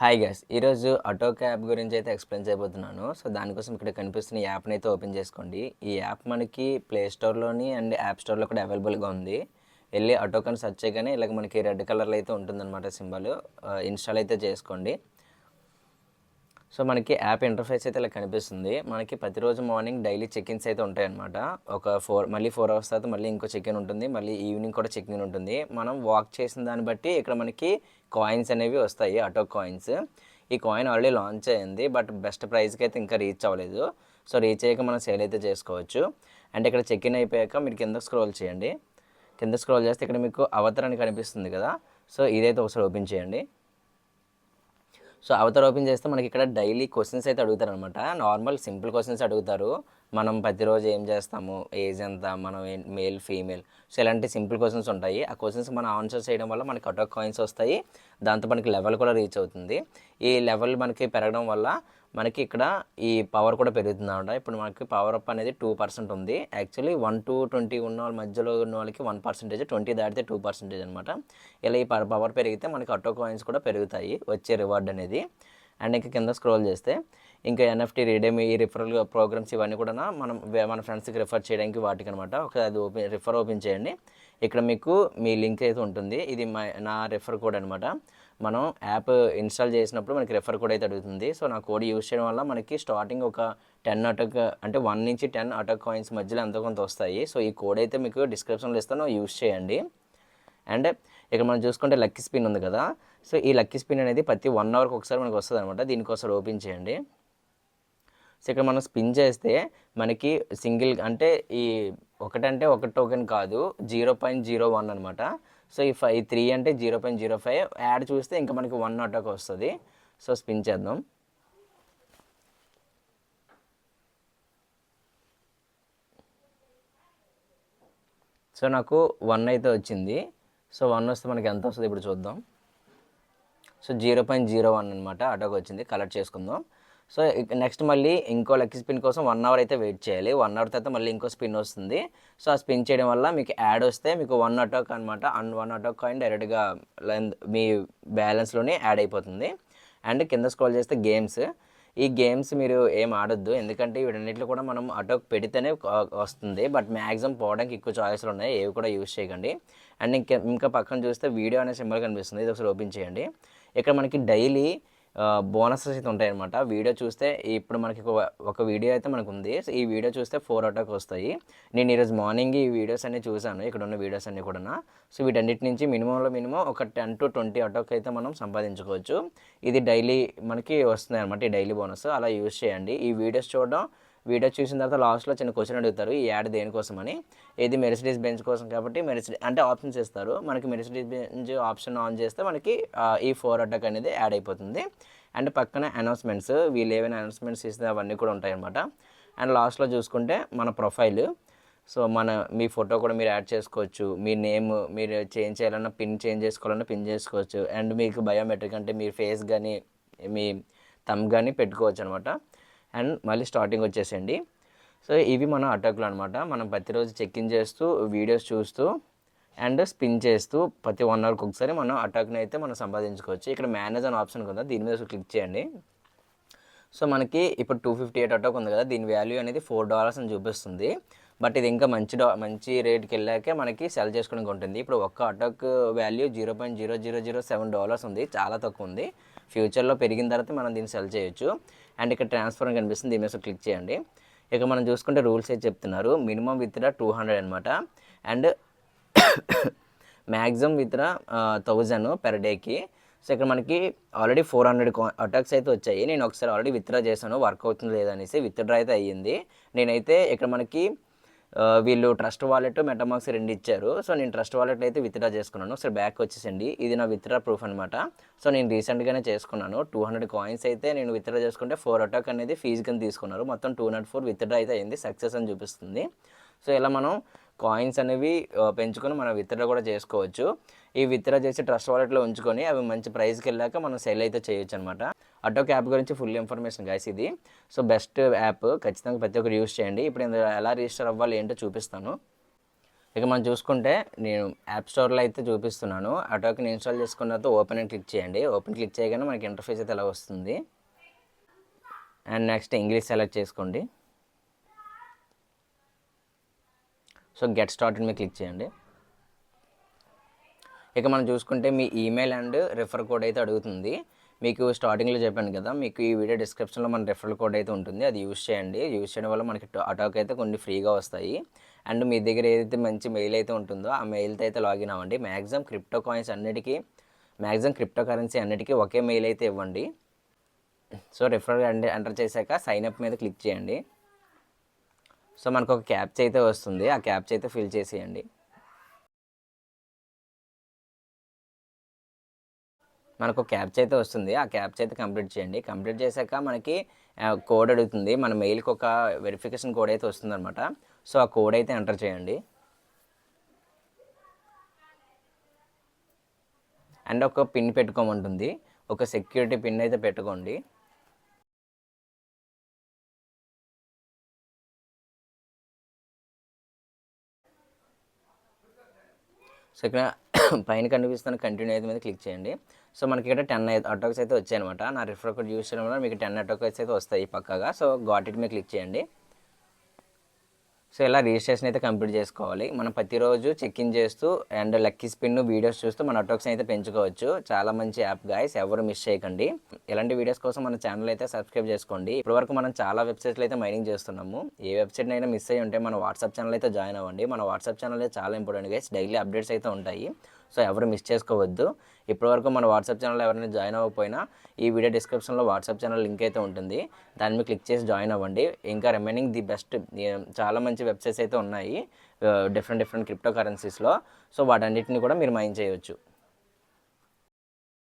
Hi guys, ఈరోజు ఆటోక్ app గురించి అయితే ఎక్స్ప్లెయిన్ చేయబోతున్నాను. సో దానికోసం ఇక్కడ కనిపిస్తున్న యాప్ని అయితే ఓపెన్ చేసుకోండి. ఈ యాప్ మనకి ప్లే స్టోర్లోని అండ్ యాప్ స్టోర్లో కూడా అవైలబుల్గా ఉంది. వెళ్ళి ఆటోక్ అని సెర్చ్ చేయగానే ఇలాగ మనకి రెడ్ కలర్లో అయితే ఉంటుందన్నమాట సింబల్. ఇన్స్టాల్ అయితే చేసుకోండి. సో మనకి యాప్ ఇంటర్ఫేస్ అయితే ఇలా కనిపిస్తుంది. మనకి ప్రతిరోజు మార్నింగ్ డైలీ చెక్-ఇన్స్ అయితే ఉంటాయన్నమాట. ఒక 4 అవర్స్ తర్వాత మళ్ళీ ఇంకో చెక్-ఇన్ ఉంటుంది. మళ్ళీ ఈవినింగ్ కూడా చెక్-ఇన్ ఉంటుంది. మనం వాక్ చేసిన దాన్ని బట్టి ఇక్కడ మనకి కాయిన్స్ అనేవి వస్తాయి, ఆటో కాయిన్స్. ఈ కాయిన్ ఆల్రెడీ లాంచ్ అయ్యింది, బట్ బెస్ట్ ప్రైస్కి అయితే ఇంకా రీచ్ అవ్వలేదు. సో రీచ్ అయ్యాక మనం సేల్ అయితే చేసుకోవచ్చు. అండ్ ఇక్కడ చెక్-ఇన్ అయిపోయాక మీరు కింద స్క్రోల్ చేయండి. కింద స్క్రోల్ చేస్తే ఇక్కడ మీకు అవతార్ అని కనిపిస్తుంది కదా. సో ఇదైతే ఒకసారి ఓపెన్ చేయండి. సో అవతార్ ఓపెన్ చేస్తే మనకి ఇక్కడ డైలీ క్వశ్చన్స్ అయితే అడుగుతారు అనమాట. నార్మల్ సింపుల్ క్వశ్చన్స్ అడుగుతారు. మనం ప్రతిరోజు ఏం చేస్తాము, ఏజ్ ఎంత, మనం మేల్ ఫీమేల్, సో ఇలాంటి సింపుల్ క్వశ్చన్స్ ఉంటాయి. ఆ క్వశ్చన్స్ మనం ఆన్సర్ చేయడం వల్ల మనకి ఆటోక్ కాయిన్స్ వస్తాయి. దాంతో మనకి లెవెల్ కూడా రీచ్ అవుతుంది. ఈ లెవెల్ మనకి పెరగడం వల్ల మనకి ఇక్కడ ఈ పవర్ కూడా పెరుగుతుంది అనమాట. ఇప్పుడు మనకి పవర్ అప్ అనేది 2% ఉంది. యాక్చువల్లీ 1 to 20 ఉన్న వాళ్ళ మధ్యలో ఉన్న వాళ్ళకి 1%, 20 దాటితే 2% అనమాట. ఇలా ఈ పవర్ పెరిగితే మనకి ఆటో కాయిన్స్ కూడా పెరుగుతాయి, వచ్చే రివార్డ్ అనేది. అండ్ ఇంకా కింద స్క్రోల్ చేస్తే ఇంకా ఎన్ఎఫ్టీ రీడేమ్, ఈ రిఫరల్ ప్రోగ్రామ్స్ ఇవన్నీ కూడా మన ఫ్రెండ్స్కి రిఫర్ చేయడానికి వాటికి అనమాట. ఒకసారి అది ఓపెన్ చేయండి. ఇక్కడ మీకు మీ లింక్ అయితే ఉంటుంది. ఇది నా రిఫర్ కోడ్ అనమాట. మనం యాప్ ఇన్స్టాల్ చేసినప్పుడు మనకి రెఫర్ కోడ్ అయితే అడుగుతుంది. సో నా కోడ్ యూస్ చేయడం వల్ల మనకి స్టార్టింగ్ ఒక 10 ఆటోక్, అంటే 1 నుంచి 10 ఆటోక్ కాయిన్స్ మధ్యలో ఎంతో కొంత వస్తాయి. సో ఈ కోడ్ అయితే మీకు డిస్క్రిప్షన్లో ఇస్తాను, యూస్ చేయండి. అండ్ ఇక్కడ మనం చూసుకుంటే లక్కీ స్పిన్ ఉంది కదా. సో ఈ లక్కీ స్పిన్ అనేది ప్రతి 1 అవర్కి ఒకసారి మనకు వస్తుంది అనమాట. దీనికోసం ఓపెన్ చేయండి. సో ఇక్కడ మనం స్పిన్ చేస్తే మనకి సింగిల్, అంటే ఈ ఒక టోకెన్ కాదు, 0.01 అనమాట. సో ఈ 3 అంటే 0.05. యాడ్ చూస్తే ఇంకా మనకి 1 ఆటోకి వస్తుంది. సో స్పిన్ చేద్దాం. సో నాకు 1 అయితే వచ్చింది. సో 1 వస్తే మనకి ఎంత వస్తుంది ఇప్పుడు చూద్దాం. సో 0.01 అనమాట ఆటోకి వచ్చింది. కలెక్ట్ చేసుకుందాం. సో నెక్స్ట్ మళ్ళీ ఇంకో లక్కీ స్పిన్ కోసం 1 అవర్ అయితే వెయిట్ చేయాలి. 1 అవర్ తర్వాత మళ్ళీ ఇంకో స్పిన్ వస్తుంది. సో ఆ స్పిన్ చేయడం వల్ల మీకు యాడ్ వస్తే మీకు 1 ఆటోక్ అనమాట. 1 ఆటోక్ కాయిన్ డైరెక్ట్గా మీ బ్యాలెన్స్లోనే యాడ్ అయిపోతుంది. అండ్ కింద స్క్రోల్ చేస్తే గేమ్స్. ఈ గేమ్స్ మీరు ఏం ఆడొద్దు, ఎందుకంటే వీటన్నిటిలో కూడా మనం ఆటోక్ పెడితేనే వస్తుంది. బట్ మ్యాక్సిమం పోవడానికి ఎక్కువ చాయిస్లు ఉన్నాయి, ఏవి కూడా యూస్ చేయకండి. అండ్ ఇంకా పక్కన చూస్తే వీడియో అనే సింబల్ కనిపిస్తుంది. ఇది ఒకసారి ఓపెన్ చేయండి. ఇక్కడ మనకి డైలీ బోనసెస్ అయితే ఉంటాయన్నమాట. వీడియో చూస్తే ఇప్పుడు మనకి ఒక వీడియో అయితే మనకు ఉంది. సో ఈ వీడియో చూస్తే 4 ఆటోకి వస్తాయి. నేను ఈరోజు మార్నింగ్ ఈ వీడియోస్ అన్నీ చూశాను, ఇక్కడ ఉన్న వీడియోస్ అన్నీ కూడా. సో వీటన్నిటి నుంచి మినిమం ఒక 10 to 20 ఆటోకి అయితే మనం సంపాదించుకోవచ్చు. ఇది డైలీ మనకి వస్తుంది అనమాట, ఈ డైలీ బోనస్. అలా యూజ్ చేయండి. ఈ వీడియోస్ చూడడం, వీడియో చూసిన తర్వాత లాస్ట్లో చిన్న క్వశ్చన్ అడుగుతారు, ఈ యాడ్ దేనికోసం అని. ఇది మెర్సిడీస్ బెంజ్ కోసం కాబట్టి అంటే ఆప్షన్స్ ఇస్తారు. మనకి మెర్సిడీస్ బెంజ్ ఆప్షన్ ఆన్ చేస్తే మనకి ఈ 4 ఆటోక్ అనేది యాడ్ అయిపోతుంది. అండ్ పక్కన అనౌన్స్మెంట్స్, వీళ్ళు ఏవైనా అనౌన్స్మెంట్స్ ఇస్తే అవన్నీ కూడా ఉంటాయన్నమాట. అండ్ లాస్ట్లో చూసుకుంటే మన ప్రొఫైల్. సో మీ ఫోటో కూడా మీరు యాడ్ చేసుకోవచ్చు. మీ నేమ్ మీరు చేంజ్ చేయాలన్నా, పిన్ చేంజ్ చేసుకోవాలన్నా పిన్ చేసుకోవచ్చు. అండ్ మీకు బయోమెట్రిక్, అంటే మీ ఫేస్ కానీ మీ థంబ్ కానీ పెట్టుకోవచ్చు అనమాట. అండ్ మళ్ళీ స్టార్టింగ్ వచ్చేసేయండి. సో ఇవి మన ఆటోక్లు అనమాట. మనం ప్రతిరోజు చెక్-ఇన్ చేస్తూ, వీడియోస్ చూస్తూ అండ్ స్పిన్ చేస్తూ ప్రతి 1 అవర్కి ఒకసారి మనం ఆటోక్ని అయితే మనం సంపాదించుకోవచ్చు. ఇక్కడ మేనేజ్ అనే ఆప్షన్ కదా, దీని మీద క్లిక్ చేయండి. సో మనకి ఇప్పుడు 258 ఆటోక్ ఉంది కదా, దీని వాల్యూ అనేది $4 అని చూపిస్తుంది. బట్ ఇది ఇంకా మంచి రేట్కి వెళ్ళాకే మనకి సెల్ చేసుకోవడానికి ఉంటుంది. ఇప్పుడు ఒక్క ఆటోక్ వాల్యూ $0.0007 ఉంది, చాలా తక్కువ ఉంది. ఫ్యూచర్లో పెరిగిన తర్వాత మనం దీన్ని సెల్ చేయొచ్చు. అండ్ ఇక్కడ ట్రాన్స్ఫర్ అని కనిపిస్తుంది, దీని మీద క్లిక్ చేయండి. ఇక మనం చూసుకుంటే రూల్స్ అయితే చెప్తున్నారు. మినిమం విత్డ్రా 200 అనమాట. అండ్ మ్యాక్సిమం విత్డ్రా 1000 పెర్ డేకి. సో ఇక్కడ మనకి ఆల్రెడీ 400 ఆటోక్స్ అయితే వచ్చాయి. నేను ఒకసారి ఆల్రెడీ విత్డ్రా చేశాను, వర్క్ అవుతుంది లేదనేసి. విత్డ్రా అయితే అయ్యింది. నేనైతే ఇక్కడ మనకి వీళ్ళు ట్రస్ట్ వాలెట్, మెటామాక్స్ 2 ఇచ్చారు. సో నేను ట్రస్ట్ వాలెట్లో అయితే విత్డ్రా చేసుకున్నాను. ఒకసారి బ్యాక్ వచ్చేసండి. ఇది నా విత్డ్రా ప్రూఫ్ అనమాట. సో నేను రీసెంట్గానే చేసుకున్నాను. 200 కాయిన్స్ అయితే నేను విత్డ్రా చేసుకుంటే 4 ఆటోక్ అనేది ఫీజు కింద తీసుకున్నారు. మొత్తం 204 విత్డ్రా అయితే అయింది, సక్సెస్ అని చూపిస్తుంది. సో ఇలా మనం కాయిన్స్ అనేవి పెంచుకొని మనం విత్డ్రా కూడా చేసుకోవచ్చు. ఈ విత్డ్రా చేసి ట్రస్ట్ వాలెట్లో ఉంచుకొని అవి మంచి ప్రైస్కి వెళ్ళాక మనం సెల్ అయితే చేయొచ్చు అనమాట. ఆటోక్ యాప్ గురించి ఫుల్ ఇన్ఫర్మేషన్ గైస్ ఇది. సో బెస్ట్ యాప్, ఖచ్చితంగా ప్రతి ఒక్కరు యూస్ చేయండి. ఇప్పుడు ఇందులో ఎలా రిజిస్టర్ అవ్వాలి ఏంటో చూపిస్తాను. ఇక మనం చూసుకుంటే నేను యాప్ స్టోర్లో అయితే చూపిస్తున్నాను. ఆ టోకెన్ ఇన్స్టాల్ చేసుకున్న తర్వాత ఓపెన్ అని క్లిక్ చేయండి. ఓపెన్ క్లిక్ చేయగానే మనకి ఇంటర్ఫేస్ అయితే ఇలా వస్తుంది. అండ్ నెక్స్ట్ ఇంగ్లీష్ సెలెక్ట్ చేసుకోండి. సో గెట్ స్టార్టెడ్ మీద క్లిక్ చేయండి. ఇక మనం చూసుకుంటే మీ ఈమెయిల్ అండ్ రెఫర్ కోడ్ అయితే అడుగుతుంది. మీకు స్టార్టింగ్లో చెప్పాను కదా, మీకు ఈ వీడియో డిస్క్రిప్షన్లో మన రెఫరల్ కోడ్ అయితే ఉంటుంది, అది యూస్ చేయండి. యూస్ చేయడం వల్ల మనకి అటాక్ అయితే కొన్ని ఫ్రీగా వస్తాయి. అండ్ మీ దగ్గర ఏదైతే మంచి మెయిల్ అయితే ఉంటుందో ఆ మెయిల్తో అయితే లాగిన్ అవ్వండి. మ్యాక్సిమం క్రిప్టో కాయిన్స్ అన్నిటికీ, మ్యాక్సిమం క్రిప్టో కరెన్సీ అన్నిటికీ ఒకే మెయిల్ అయితే ఇవ్వండి. సో రెఫరల్ ఎంటర్ చేశాక సైన్ అప్ మీద క్లిక్ చేయండి. సో మనకు ఒక క్యాప్చా అయితే వస్తుంది, ఆ క్యాప్చా అయితే ఫిల్ చేసేయండి. మనకు క్యాప్చా అయితే వస్తుంది, ఆ క్యాప్చా అయితే కంప్లీట్ చేయండి. కంప్లీట్ చేశాక మనకి కోడ్ అడుగుతుంది, మన మెయిల్కి ఒక వెరిఫికేషన్ కోడ్ అయితే వస్తుంది అనమాట. సో ఆ కోడ్ అయితే ఎంటర్ చేయండి. అండ్ ఒక పిన్ పెట్టుకోమంటుంది, ఒక సెక్యూరిటీ పిన్ అయితే పెట్టుకోండి. సో ఇక్కడ పైన కనిపిస్తున్న కంటిన్యూ అయితే మీద క్లిక్ చేయండి. సో మనకి ఇక్కడ 10 అటాక్స్ అయితే వచ్చాయన్నమాట. నా రిఫర్ కోడ్ యూస్ చేయడం వల్ల మీకు 10 అటాక్స్ అయితే వస్తాయి పక్కాగా. సో గాట్ ఇట్ మీద క్లిక్ చేయండి. సో ఇలా రిజిస్ట్రేషన్ అయితే కంప్లీట్ చేసుకోవాలి. మనం ప్రతిరోజు చెక్ ఇన్ చేస్తూ అండ్ లక్కీ స్పిన్ వీడియోస్ చూస్తూ మన అటాక్స్ని అయితే పెంచుకోవచ్చు. చాలా మంచి యాప్ గాయస్, ఎవరు మిస్ చేయకండి. ఇలాంటి వీడియోస్ కోసం మన ఛానల్ అయితే సబ్స్క్రైబ్ చేసుకోండి. ఇప్పటివరకు మనం చాలా వెబ్సైట్లు అయితే మైనింగ్ చేస్తున్నాము. ఏ వెబ్సైట్ అయినా మిస్ అయ్యి ఉంటే మన వాట్సాప్ ఛానల్ అయితే జాయిన్ అవ్వండి. మన వాట్సాప్ ఛానల్ అయితే చాలా ఇంపార్టెంట్ గైస్, డైలీ అప్డేట్స్ అయితే ఉంటాయి. సో ఎవరు మిస్ చేసుకోవద్దు. ఇప్పటివరకు మన వాట్సాప్ ఛానల్ ఎవరైనా జాయిన్ అవ్వకపోయినా ఈ వీడియో డిస్క్రిప్షన్లో వాట్సాప్ ఛానల్ లింక్ అయితే ఉంటుంది, దాని మీద క్లిక్ చేసి జాయిన్ అవ్వండి. ఇంకా రిమైనింగ్ ది బెస్ట్ చాలా మంచి వెబ్సైట్స్ అయితే ఉన్నాయి డిఫరెంట్ క్రిప్టో కరెన్సీస్లో. సో వాటన్నిటిని కూడా మీరు మైన్ చేయవచ్చు.